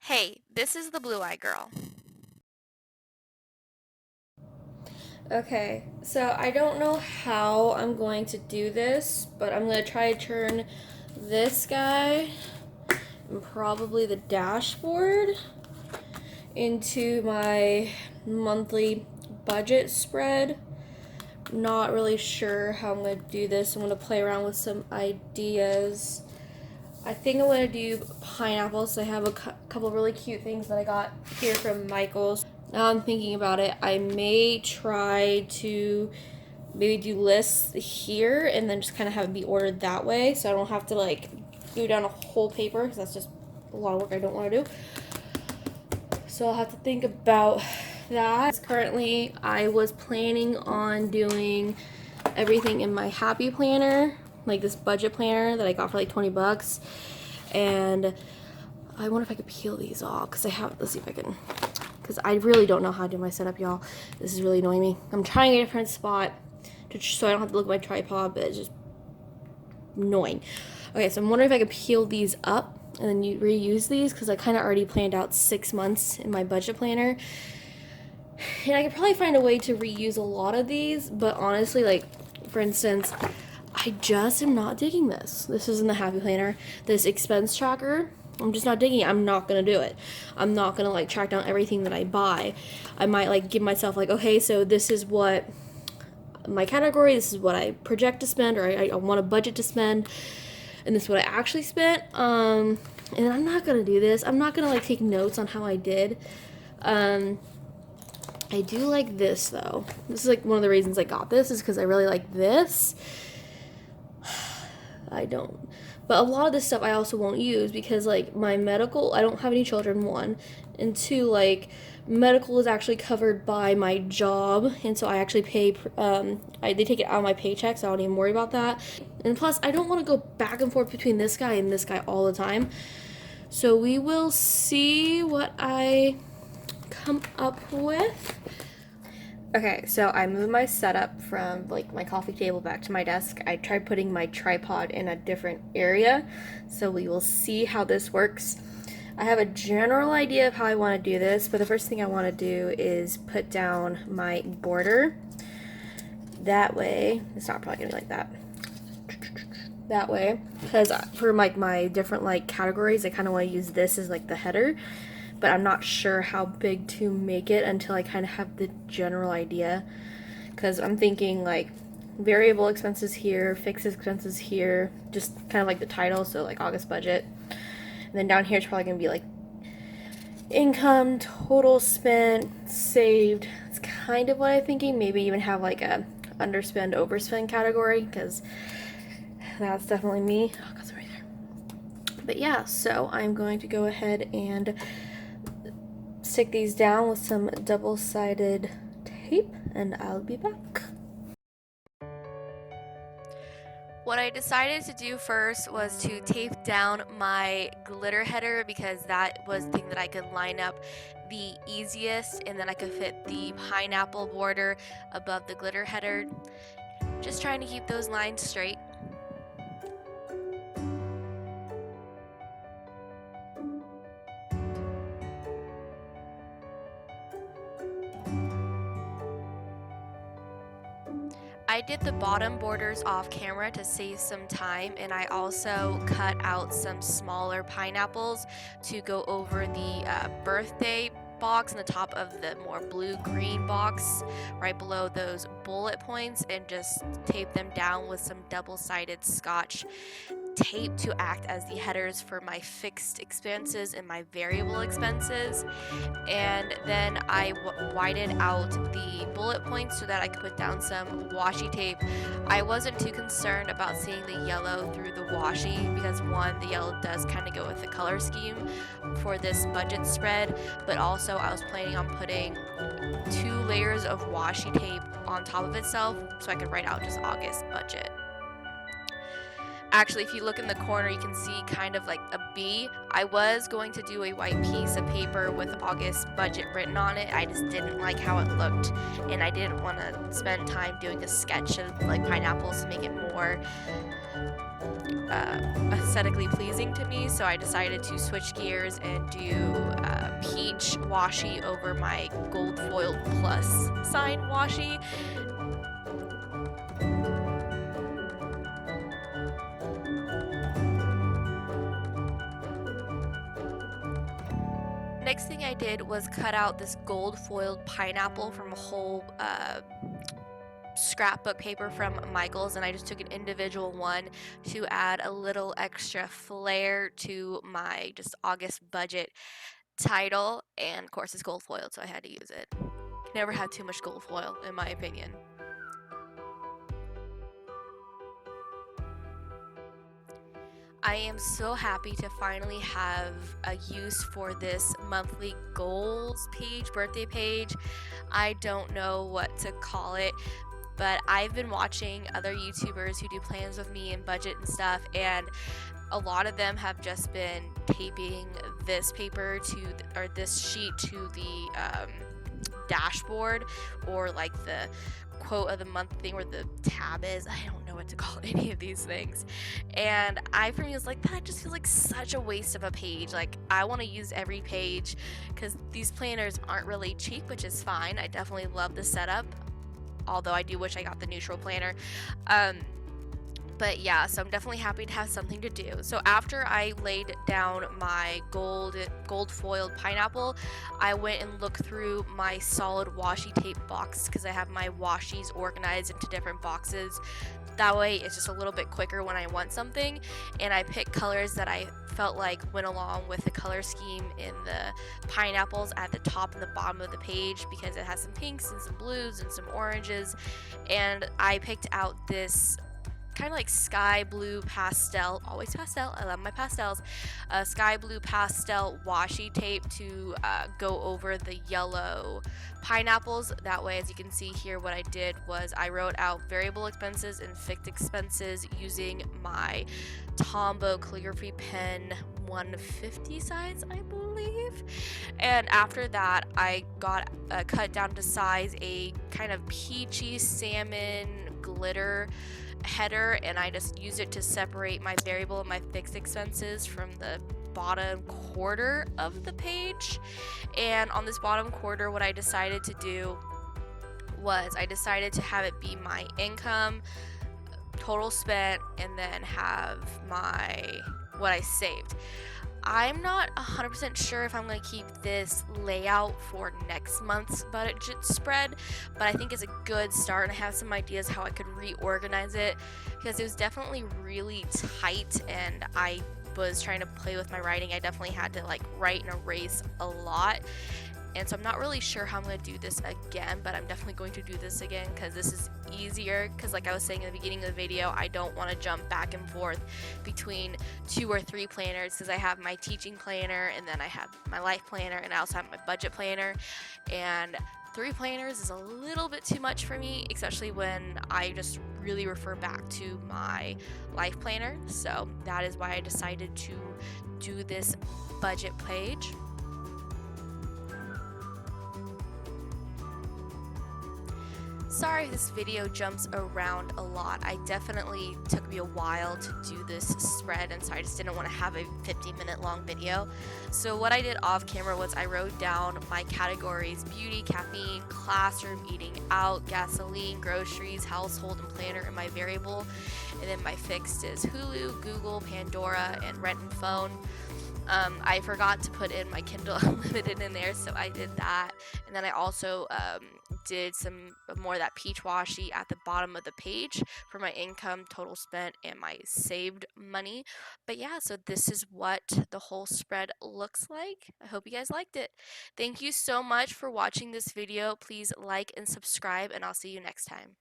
Hey, this is the Blue Eye Girl. Okay, so I don't know how I'm going to do this, but I'm going to try to turn this guy and probably the dashboard into my monthly budget spread. Not really sure how I'm going to do this. I'm going to play around with some ideas. I think I'm going to do pineapples. I have a couple really cute things that I got here from Michael's. Now I'm thinking about it, I may try to maybe do lists here and then just kind of have it be ordered that way so I don't have to like do down a whole paper because that's just a lot of work I don't want to do. So I'll have to think about that. Currently, I was planning on doing everything in my happy planner, like this budget planner that I got for like 20 bucks. And I wonder if I could peel these off because I have, let's see if I can, because I really don't know how to do my setup, y'all. This is really annoying me. I'm trying a different spot so I don't have to look at my tripod, but it's just annoying. Okay, so I'm wondering if I could peel these up and then you reuse these because I kind of already planned out 6 months in my budget planner. And I could probably find a way to reuse a lot of these, but honestly, like, for instance, I just am not digging this. This is in the happy planner. This expense tracker, I'm just not digging it. I'm not gonna do it. I'm not gonna like track down everything that I buy. I might like give myself like, okay, so this is what my category, this is what I project to spend, or I want a budget to spend, and this is what I actually spent. And I'm not gonna do this. I'm not gonna like take notes on how I did. I do like this though. This is like one of the reasons I got this is because I really like this. I don't. But a lot of this stuff I also won't use because like my medical, I don't have any children, one, and two, like medical is actually covered by my job, and so I actually pay. They take it out of my paycheck, so I don't even worry about that. And plus, I don't want to go back and forth between this guy and this guy all the time. So we will see what I come up with. Okay, so I moved my setup from like my coffee table back to my desk. I tried putting my tripod in a different area, so we will see how this works. I have a general idea of how I want to do this, but the first thing I want to do is put down my border. That way, it's not probably gonna be like that. That way, because for like my different like categories, I kind of want to use this as like the header, but I'm not sure how big to make it until I kind of have the general idea. Because I'm thinking like variable expenses here, fixed expenses here, just kind of like the title, so like August budget. And then down here it's probably gonna be like income, total spent, saved. It's kind of what I'm thinking. Maybe even have like a underspend, overspend category because that's definitely me. Oh, that's right there. But yeah, so I'm going to go ahead and stick these down with some double-sided tape, and I'll be back. What I decided to do first was to tape down my glitter header because that was the thing that I could line up the easiest, and then I could fit the pineapple border above the glitter header. Just trying to keep those lines straight. I did the bottom borders off camera to save some time, and I also cut out some smaller pineapples to go over the birthday box on the top of the more blue-green box right below those bullet points, and just tape them down with some double-sided scotch tape to act as the headers for my fixed expenses and my variable expenses. And then I widened out the bullet points so that I could put down some washi tape. I wasn't too concerned about seeing the yellow through the washi because one, the yellow does kind of go with the color scheme for this budget spread, but also I was planning on putting 2 layers of washi tape on top of itself so I could write out just August budget. Actually, if you look in the corner, you can see kind of like a B. I was going to do a white piece of paper with August budget written on it. I just didn't like how it looked, and I didn't want to spend time doing a sketch of like pineapples to make it more aesthetically pleasing to me, so I decided to switch gears and do peach washi over my gold foiled plus sign washi. Next thing I did was cut out this gold foiled pineapple from a whole scrapbook paper from Michael's, and I just took an individual one to add a little extra flair to my just August budget title. And of course, it's gold foiled, so I had to use it. Never had too much gold foil, in my opinion. I am so happy to finally have a use for this monthly goals page, birthday page. I don't know what to call it, but I've been watching other YouTubers who do plans with me and budget and stuff, and a lot of them have just been taping this paper to or this sheet to the dashboard, or like the quote of the month thing where the tab is. I don't know what to call any of these things. And I, for me, was like, that just feels like such a waste of a page. Like, I want to use every page because these planners aren't really cheap, which is fine. I definitely love the setup, although I do wish I got the neutral planner. But yeah, so I'm definitely happy to have something to do. So after I laid down my gold foiled pineapple, I went and looked through my solid washi tape box because I have my washies organized into different boxes. That way it's just a little bit quicker when I want something, and I picked colors that I felt like went along with the color scheme in the pineapples at the top and the bottom of the page, because it has some pinks and some blues and some oranges. And I picked out this kind of like sky blue pastel, always pastel, I love my pastels, sky blue pastel washi tape to go over the yellow pineapples. That way, as you can see here, what I did was I wrote out variable expenses and fixed expenses using my Tombow calligraphy pen 150 size, I believe. And after that, I got cut down to size a kind of peachy salmon glitter header, and I just use it to separate my variable and my fixed expenses from the bottom quarter of the page. And on this bottom quarter, what I decided to do was I decided to have it be my income, total spent, and then have my what I saved. I'm not 100% sure if I'm going to keep this layout for next month's budget spread, but I think it's a good start, and I have some ideas how I could reorganize it, because it was definitely really tight and I was trying to play with my writing. I definitely had to like write and erase a lot. And so I'm not really sure how I'm going to do this again, but I'm definitely going to do this again because this is easier. Because like I was saying in the beginning of the video, I don't want to jump back and forth between 2 or 3 planners, because I have my teaching planner, and then I have my life planner, and I also have my budget planner. And 3 planners is a little bit too much for me, especially when I just really refer back to my life planner. So that is why I decided to do this budget page. Sorry if this video jumps around a lot. I definitely took me a while to do this spread, and so I just didn't want to have a 50-minute long video. So what I did off camera was I wrote down my categories: beauty, caffeine, classroom, eating out, gasoline, groceries, household, and planner, and my variable. And then my fixed is Hulu, Google, Pandora, and rent and phone. I forgot to put in my Kindle Unlimited in there, so I did that. And then I also did some more of that peach washi at the bottom of the page for my income, total spent, and my saved money. But yeah, so this is what the whole spread looks like. I hope you guys liked it. Thank you so much for watching this video. Please like and subscribe, and I'll see you next time.